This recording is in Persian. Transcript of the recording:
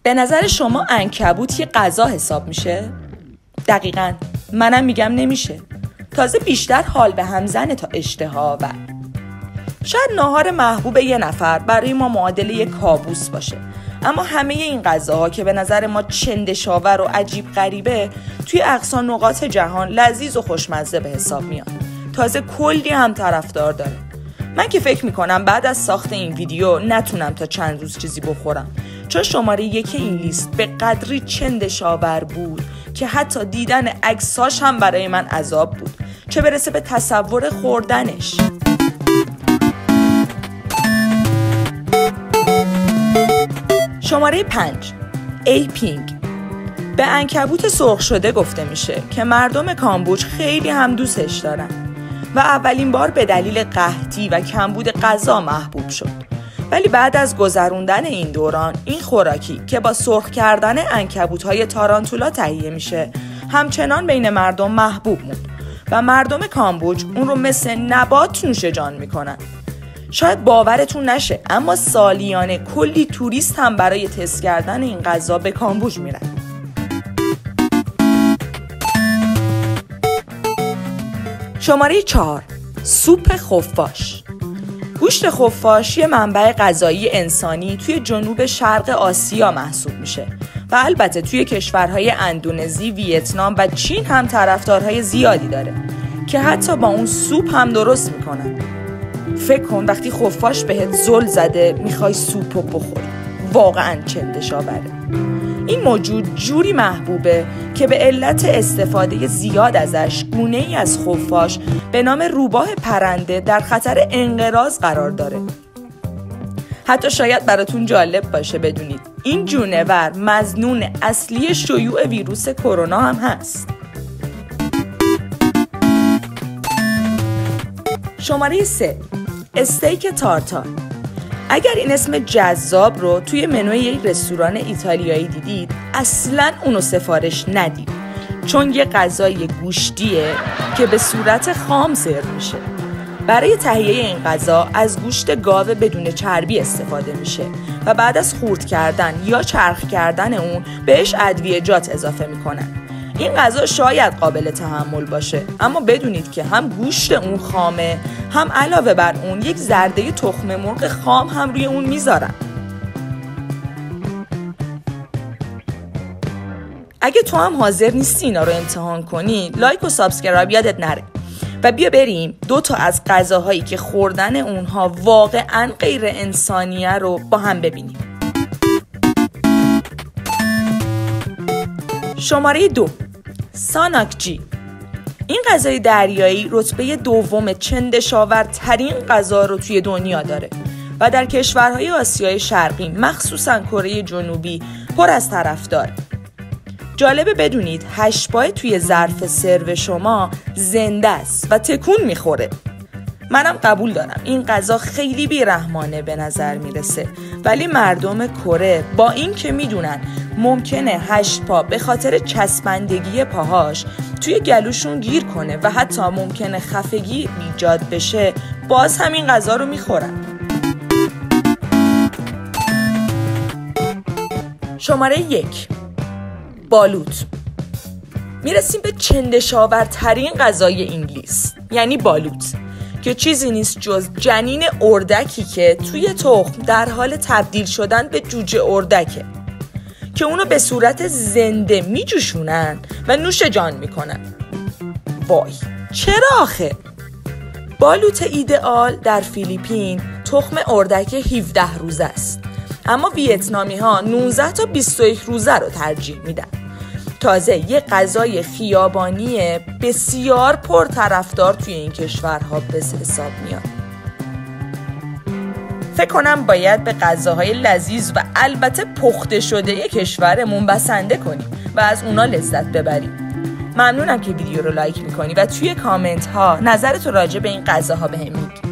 به نظر شما عنکبوت یه غذا حساب میشه؟ دقیقاً منم میگم نمیشه. تازه بیشتر حال به هم زنه تا اشتها آور. شاید ناهار محبوب یه نفر برای ما معادل یه کابوس باشه، اما همه این غذاها که به نظر ما چندشاور و عجیب غریبه توی اقصا نقاط جهان لذیذ و خوشمزه به حساب میاد. تازه کلی هم طرفدار داره. من که فکر میکنم بعد از ساخت این ویدیو نتونم تا چند روز چیزی بخورم، چون شماره 1 این لیست به قدری چندشاور بود که حتی دیدن عکساش هم برای من عذاب بود، چه برسه به تصور خوردنش. شماره 5 ایپینگ. به عنکبوت سرخ شده گفته میشه که مردم کامبوج خیلی هم دوستش دارن و اولین بار به دلیل قحطی و کمبود غذا محبوب شد. ولی بعد از گذروندن این دوران، این خوراکی که با سرخ کردن عنکبوت‌های تارانتولا تهیه میشه همچنان بین مردم محبوب موند و مردم کامبوج اون رو مثل نبات نوش جان میکنن. شاید باورتون نشه، اما سالیانه کلی توریست هم برای تست کردن این غذا به کامبوج میرن. شماره 4 سوپ خفاش. گوشت خفاش یه منبع غذایی انسانی توی جنوب شرق آسیا محسوب میشه و البته توی کشورهای اندونزی، ویتنام و چین هم طرفدارهای زیادی داره که حتی با اون سوپ هم درست میکنن. فکر کن وقتی خفاش بهت زل زده میخوای سوپو بخوری. واقعا چندشاوره. این موجود جوری محبوبه که به علت استفاده زیاد ازش گونه‌ای از خفاش به نام روباه پرنده در خطر انقراض قرار داره. حتی شاید براتون جالب باشه بدونید این جونور مظنون اصلی شیوع ویروس کرونا هم هست. شماره 3 استیک تارتار. اگر این اسم جذاب رو توی منوی یک رستوران ایتالیایی دیدید، اصلاً اونو سفارش ندید، چون یه غذای گوشتیه که به صورت خام سرو میشه. برای تهیه این غذا از گوشت گاو بدون چربی استفاده میشه و بعد از خورد کردن یا چرخ کردن اون بهش ادویه‌جات اضافه میکنن. این غذا شاید قابل تحمل باشه، اما بدونید که هم گوشت اون خامه، هم علاوه بر اون یک زرده تخم مرغ خام هم روی اون میذارن. اگه تو هم حاضر نیستی اینا رو امتحان کنی، لایک و سابسکرایب یادت نره و بیا بریم 2 تا از غذاهایی که خوردن اونها واقعاً غیر انسانیه رو با هم ببینیم. شماره 2 ساناکجی. این غذای دریایی رتبه 2 چندشاورترین غذا رو توی دنیا داره و در کشورهای آسیای شرقی مخصوصاً کره جنوبی پر از طرفدار. جالبه بدونید 8 پای توی ظرف سرو شما زنده است و تکون میخوره. منم قبول دارم این غذا خیلی بیرحمانه به نظر میرسه، ولی مردم کره با این که میدونن ممکنه 8 پا به خاطر چسبندگی پاهاش توی گلوشون گیر کنه و حتی ممکنه خفگی ایجاد بشه، باز همین غذا رو میخورن. شماره 1 بالوت. میرسیم به چندشاورترین غذای انگلیس، یعنی بالوت، که چیزی نیست جز جنین اردکی که توی تخم در حال تبدیل شدن به جوجه اردکه که اونو به صورت زنده میجوشونن و نوش جان میکنن. وای چرا آخه؟ بالوت ایدئال در فیلیپین تخم اردک 17 روزه است، اما ویتنامی ها 19 تا 21 روزه رو ترجیح میدن. تازه یه غذای خیابانی بسیار پرطرفدار توی این کشورها به حساب میاد. فکر کنم باید به غذاهای لذیذ و البته پخته شده کشورمون بسنده کنیم و از اونا لذت ببریم. ممنونم که ویدیو رو لایک میکنی و توی کامنت ها نظرت راجع به این غذاها بهم میگی.